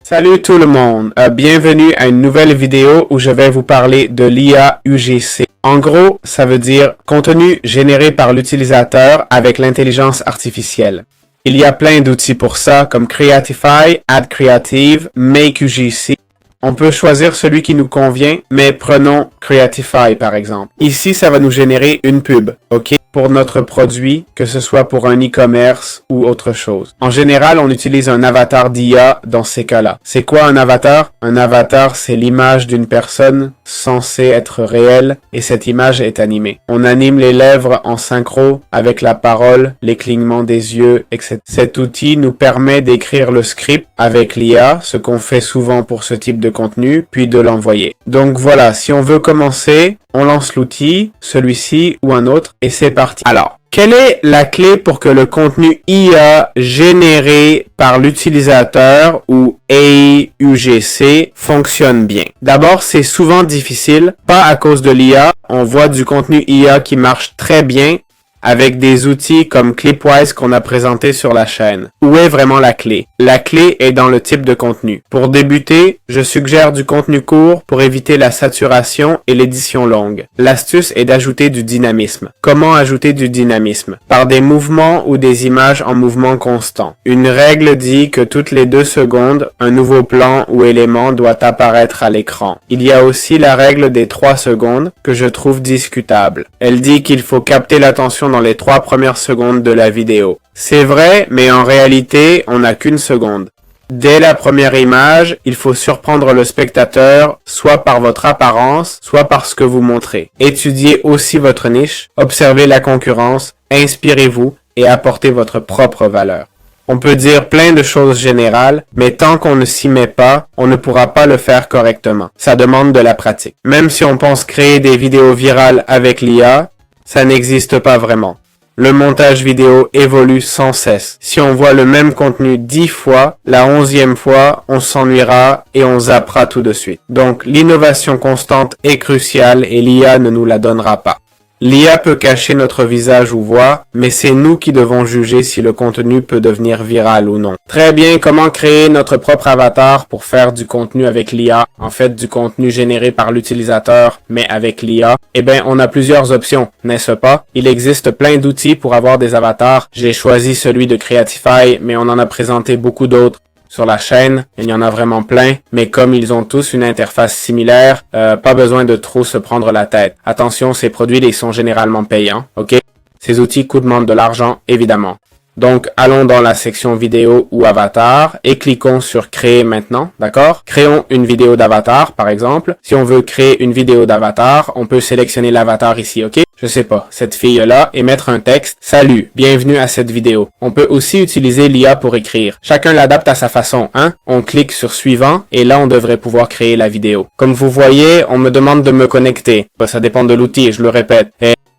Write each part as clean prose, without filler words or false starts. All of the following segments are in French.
Salut tout le monde, bienvenue à une nouvelle vidéo où je vais vous parler de l'IA UGC. En gros, ça veut dire contenu généré par l'utilisateur avec l'intelligence artificielle. Il y a plein d'outils pour ça comme Creatify, Add Creative, Make UGC. On peut choisir celui qui nous convient, mais prenons Creatify par exemple. Ici, ça va nous générer une pub, ok? Pour notre produit, que ce soit pour un e-commerce ou autre chose. En général, on utilise un avatar d'IA dans ces cas-là. C'est quoi un avatar? Un avatar, c'est l'image d'une personne censée être réelle et cette image est animée. On anime les lèvres en synchro avec la parole, les clignements des yeux, etc. Cet outil nous permet d'écrire le script avec l'IA, ce qu'on fait souvent pour ce type de contenu, puis de l'envoyer. Donc voilà, si on veut commencer, on lance l'outil, celui-ci ou un autre, et c'est parti. Alors, quelle est la clé pour que le contenu IA généré par l'utilisateur ou AI UGC fonctionne bien? D'abord, c'est souvent difficile, pas à cause de l'IA. On voit du contenu IA qui marche très bien avec des outils comme Clipwise qu'on a présenté sur la chaîne. Où est vraiment la clé? La clé est dans le type de contenu. Pour débuter, je suggère du contenu court pour éviter la saturation et l'édition longue. L'astuce est d'ajouter du dynamisme. Comment ajouter du dynamisme? Par des mouvements ou des images en mouvement constant. Une règle dit que toutes les 2 secondes, un nouveau plan ou élément doit apparaître à l'écran. Il y a aussi la règle des 3 secondes que je trouve discutable. Elle dit qu'il faut capter l'attention dans les 3 premières secondes de la vidéo. C'est vrai, mais en réalité, on n'a qu'une seconde. Dès la première image, il faut surprendre le spectateur, soit par votre apparence, soit par ce que vous montrez. Étudiez aussi votre niche, observez la concurrence, inspirez-vous et apportez votre propre valeur. On peut dire plein de choses générales, mais tant qu'on ne s'y met pas, on ne pourra pas le faire correctement. Ça demande de la pratique. Même si on pense créer des vidéos virales avec l'IA, ça n'existe pas vraiment. Le montage vidéo évolue sans cesse. Si on voit le même contenu 10 fois, la 11e fois, on s'ennuiera et on zappera tout de suite. Donc, l'innovation constante est cruciale et l'IA ne nous la donnera pas. L'IA peut cacher notre visage ou voix, mais c'est nous qui devons juger si le contenu peut devenir viral ou non. Très bien, comment créer notre propre avatar pour faire du contenu avec l'IA? En fait, du contenu généré par l'utilisateur, mais avec l'IA. Eh bien, on a plusieurs options, n'est-ce pas? Il existe plein d'outils pour avoir des avatars. J'ai choisi celui de Creatify, mais on en a présenté beaucoup d'autres. Sur la chaîne, il y en a vraiment plein, mais comme ils ont tous une interface similaire, pas besoin de trop se prendre la tête. Attention, ces produits, ils sont généralement payants, ok? Ces outils demandent de l'argent, évidemment. Donc, allons dans la section vidéo ou avatar et cliquons sur créer maintenant, d'accord? Créons une vidéo d'avatar, par exemple. Si on veut créer une vidéo d'avatar, on peut sélectionner l'avatar ici, ok? Je sais pas, cette fille-là, et mettre un texte. Salut, bienvenue à cette vidéo. On peut aussi utiliser l'IA pour écrire. Chacun l'adapte à sa façon, hein? On clique sur suivant, et là, on devrait pouvoir créer la vidéo. Comme vous voyez, on me demande de me connecter. Ça dépend de l'outil, je le répète.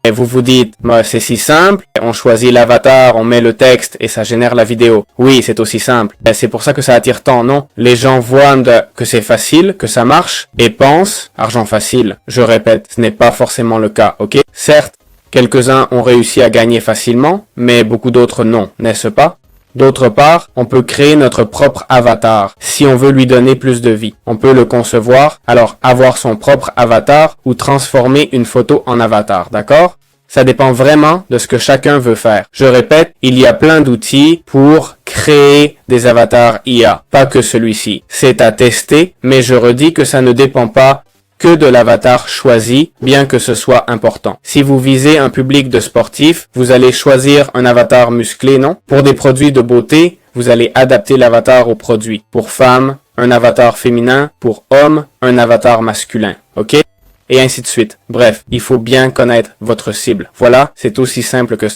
Et vous vous dites, c'est si simple, on choisit l'avatar, on met le texte et ça génère la vidéo. Oui, c'est aussi simple. C'est pour ça que ça attire tant, non? Les gens voient que c'est facile, que ça marche, et pensent, argent facile. Je répète, ce n'est pas forcément le cas, ok? Certes, quelques-uns ont réussi à gagner facilement, mais beaucoup d'autres non, n'est-ce pas? D'autre part, on peut créer notre propre avatar si on veut lui donner plus de vie. On peut le concevoir, alors avoir son propre avatar ou transformer une photo en avatar, d'accord? Ça dépend vraiment de ce que chacun veut faire. Je répète, il y a plein d'outils pour créer des avatars IA, pas que celui-ci. C'est à tester, mais je redis que ça ne dépend pas que de l'avatar choisi, bien que ce soit important. Si vous visez un public de sportifs, vous allez choisir un avatar musclé, non? Pour des produits de beauté, vous allez adapter l'avatar au produit. Pour femmes, un avatar féminin. Pour hommes, un avatar masculin. Ok? Et ainsi de suite. Bref, il faut bien connaître votre cible. Voilà, c'est aussi simple que ça.